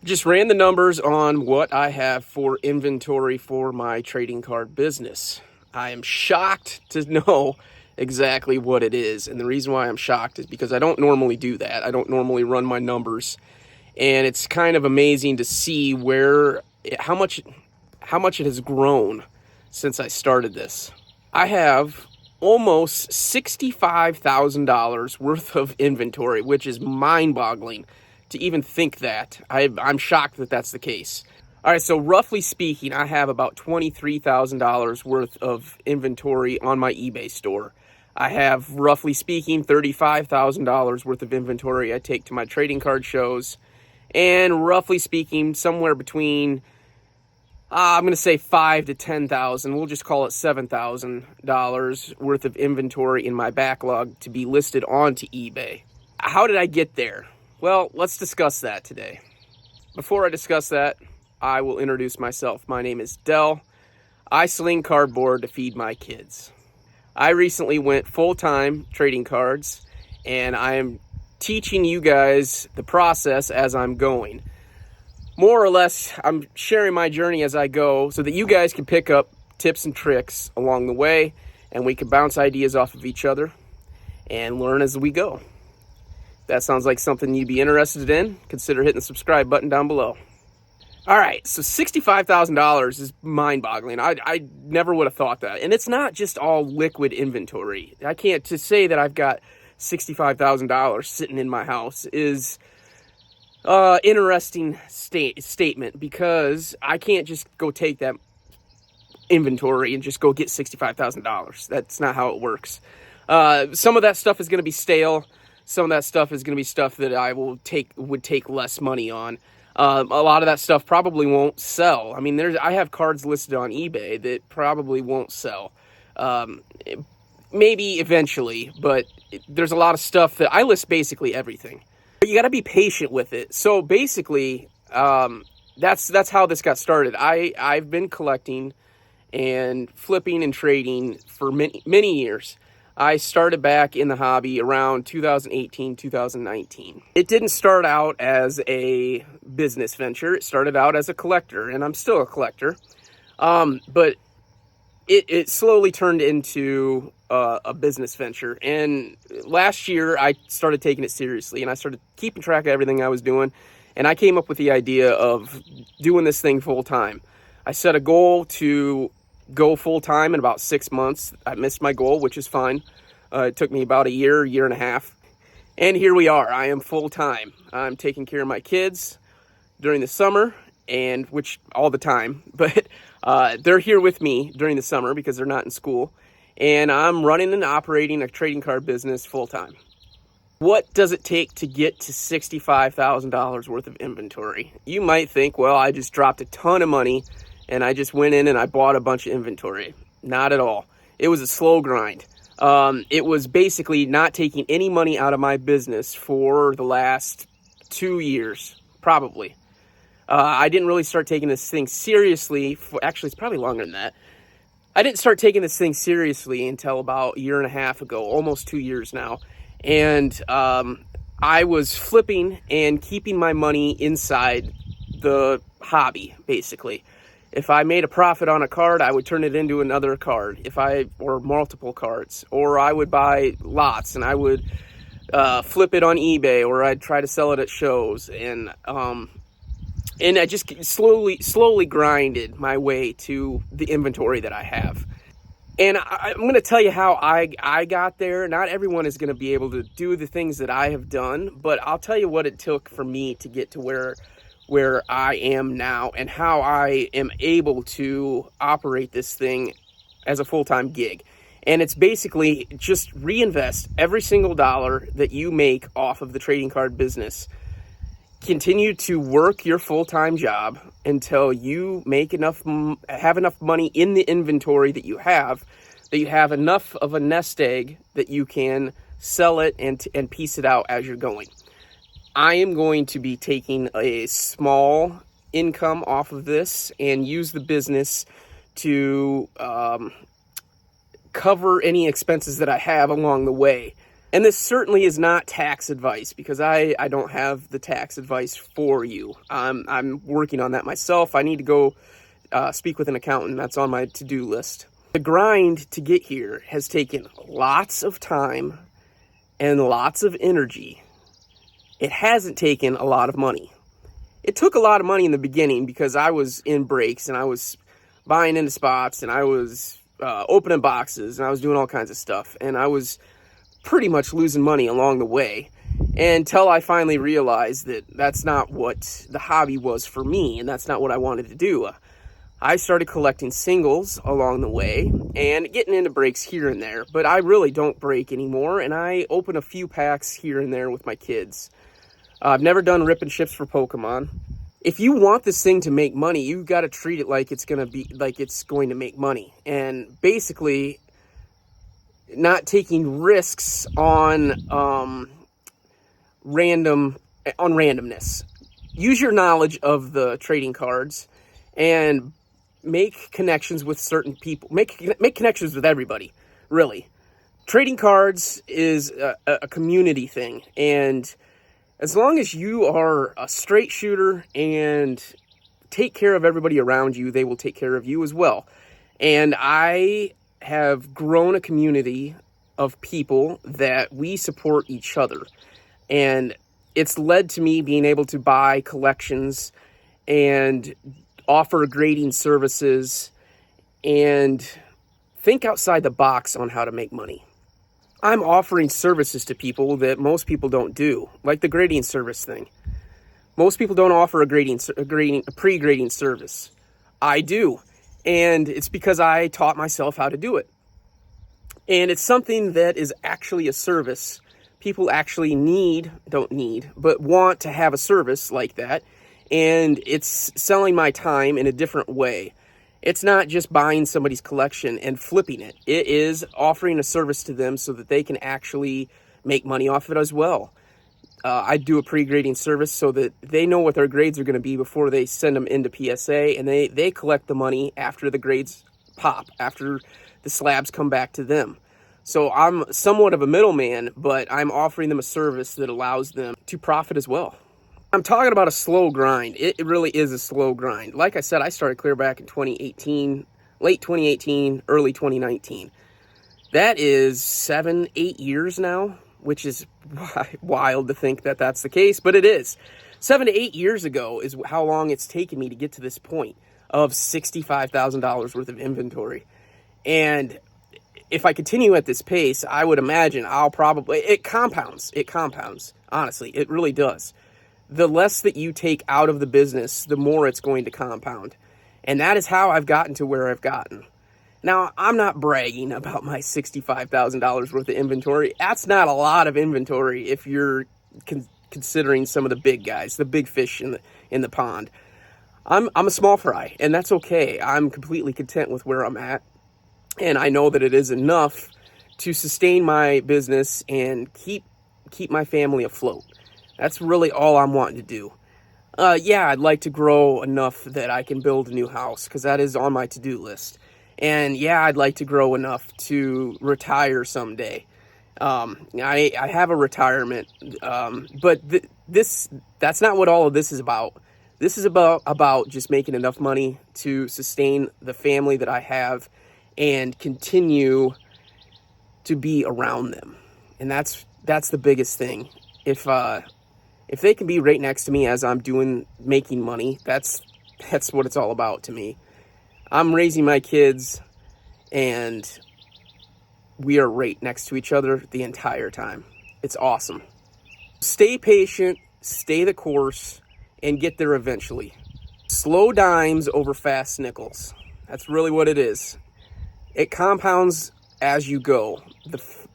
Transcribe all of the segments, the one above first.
Just ran the numbers on what I have for inventory for my trading card business. I am shocked to know exactly what it is. And the reason why I'm shocked is because I don't normally do that. I don't normally run my numbers. And it's kind of amazing to see how much it has grown since I started this. I have almost $65,000 worth of inventory, which is mind-boggling to even think that. I'm shocked that that's the case. All right, so roughly speaking, I have about $23,000 worth of inventory on my eBay store. I have, roughly speaking, $35,000 worth of inventory I take to my trading card shows. And roughly speaking, somewhere between, I'm going to say $5,000 to $10,000, we'll just call it $7,000 worth of inventory in my backlog to be listed onto eBay. How did I get there? Well, let's discuss that today. Before I discuss that, I will introduce myself. My name is Dell. I sling cardboard to feed my kids. I recently went full-time trading cards, and I am teaching you guys the process as I'm going. More or less, I'm sharing my journey as I go so that you guys can pick up tips and tricks along the way, and we can bounce ideas off of each other and learn as we go. That sounds like something you'd be interested in, consider hitting the subscribe button down below. All right, so $65,000 is mind-boggling. I never would have thought that. And it's not just all liquid inventory. I can't just say that I've got $65,000 sitting in my house is interesting statement, because I can't just go take that inventory and just go get $65,000. That's not how it works. Some of that stuff is going to be stale. Some of that stuff is going to be stuff that would take less money on. A lot of that stuff probably won't sell. I mean, I have cards listed on eBay that probably won't sell. Maybe eventually, but there's a lot of stuff that I list basically everything. But you got to be patient with it. So basically, that's how this got started. I've been collecting and flipping and trading for many years. I started back in the hobby around 2018, 2019. It didn't start out as a business venture. It started out as a collector, and I'm still a collector. But it slowly turned into a business venture. And last year, I started taking it seriously, and I started keeping track of everything I was doing. And I came up with the idea of doing this thing full time. I set a goal to go full time in about 6 months. I missed my goal, which is fine. It took me about a year and a half. And here we are. I am full time. I'm taking care of my kids during the summer, and which all the time, but they're here with me during the summer because they're not in school. And I'm running and operating a trading card business full time. What does it take to get to $65,000 worth of inventory? You might think, well, I just dropped a ton of money and I just went in and I bought a bunch of inventory. Not at all. It was a slow grind. It was basically not taking any money out of my business for the last 2 years, probably. I didn't really start taking this thing seriously. Actually, it's probably longer than that. I didn't start taking this thing seriously until about a year and a half ago, almost 2 years now. And I was flipping and keeping my money inside the hobby, basically. If I made a profit on a card, I would turn it into another card, or multiple cards, or I would buy lots and I would flip it on eBay, or I'd try to sell it at shows, and I just slowly grinded my way to the inventory that I have. And I'm going to tell you how I got there. Not everyone is going to be able to do the things that I have done, but I'll tell you what it took for me to get to where I am now, and how I am able to operate this thing as a full-time gig. And it's basically just reinvest every single dollar that you make off of the trading card business. Continue to work your full-time job until you have enough money in the inventory that you have enough of a nest egg that you can sell it and piece it out as you're going. I am going to be taking a small income off of this and use the business to cover any expenses that I have along the way. And this certainly is not tax advice, because I don't have the tax advice for you. I'm working on that myself. I need to go speak with an accountant. That's on my to-do list. The grind to get here has taken lots of time and lots of energy. It hasn't taken a lot of money. It took a lot of money in the beginning because I was in breaks and I was buying into spots and I was opening boxes and I was doing all kinds of stuff. And I was pretty much losing money along the way until I finally realized that that's not what the hobby was for me, and that's not what I wanted to do. I started collecting singles along the way and getting into breaks here and there, but I really don't break anymore, and I open a few packs here and there with my kids. I've never done rip and ships for Pokemon. If you want this thing to make money, you got to treat it like it's going to make money, and basically not taking risks on randomness. Use your knowledge of the trading cards and make connections with certain people. Make connections with everybody, really. Trading cards is a community thing, and as long as you are a straight shooter and take care of everybody around you, they will take care of you as well. And I have grown a community of people that we support each other, and it's led to me being able to buy collections and offer grading services and think outside the box on how to make money. I'm offering services to people that most people don't do, like the grading service thing. Most people don't offer a pre-grading service. I do, and it's because I taught myself how to do it. And it's something that is actually a service. People actually but want to have a service like that. And it's selling my time in a different way. It's not just buying somebody's collection and flipping it. It is offering a service to them so that they can actually make money off of it as well. I do a pre-grading service so that they know what their grades are going to be before they send them into PSA, and they collect the money after the grades pop, after the slabs come back to them. So I'm somewhat of a middleman, but I'm offering them a service that allows them to profit as well. I'm talking about a slow grind. It really is a slow grind. Like I said, I started clear back in 2018, late 2018, early 2019. That is 7-8 years now, which is wild to think that that's the case, but it is. 7 to 8 years ago is how long it's taken me to get to this point of $65,000 worth of inventory. And if I continue at this pace, I would imagine it compounds. Honestly, it really does. The less that you take out of the business, the more it's going to compound. And that is how I've gotten to where I've gotten. Now, I'm not bragging about my $65,000 worth of inventory. That's not a lot of inventory if you're considering some of the big guys, the big fish in the pond. I'm a small fry, and that's okay. I'm completely content with where I'm at. And I know that it is enough to sustain my business and keep my family afloat. That's really all I'm wanting to do. Yeah, I'd like to grow enough that I can build a new house, because that is on my to-do list. And yeah, I'd like to grow enough to retire someday. I have a retirement, but that's not what all of this is about. This is about just making enough money to sustain the family that I have and continue to be around them. And that's the biggest thing. If they can be right next to me as I'm making money, that's what it's all about to me. I'm raising my kids, and we are right next to each other the entire time. It's awesome. Stay patient, stay the course, and get there eventually. Slow dimes over fast nickels. That's really what it is. It compounds as you go.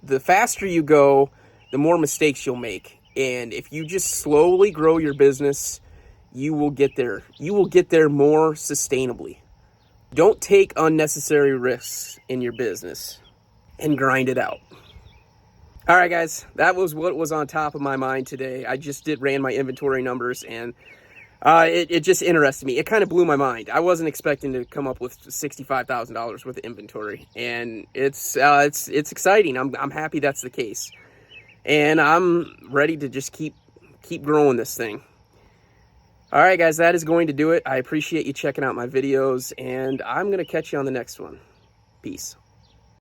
The faster you go, the more mistakes you'll make. And if you just slowly grow your business, you will get there. You will get there more sustainably. Don't take unnecessary risks in your business and grind it out. All right, guys, that was what was on top of my mind today. I just ran my inventory numbers, and it just interested me. It kind of blew my mind. I wasn't expecting to come up with $65,000 worth of inventory, and it's exciting. I'm happy that's the case. and I'm ready to just keep growing this thing. All right, guys, that is going to do it. I appreciate you checking out my videos, and I'm going to catch you on the next one. Peace.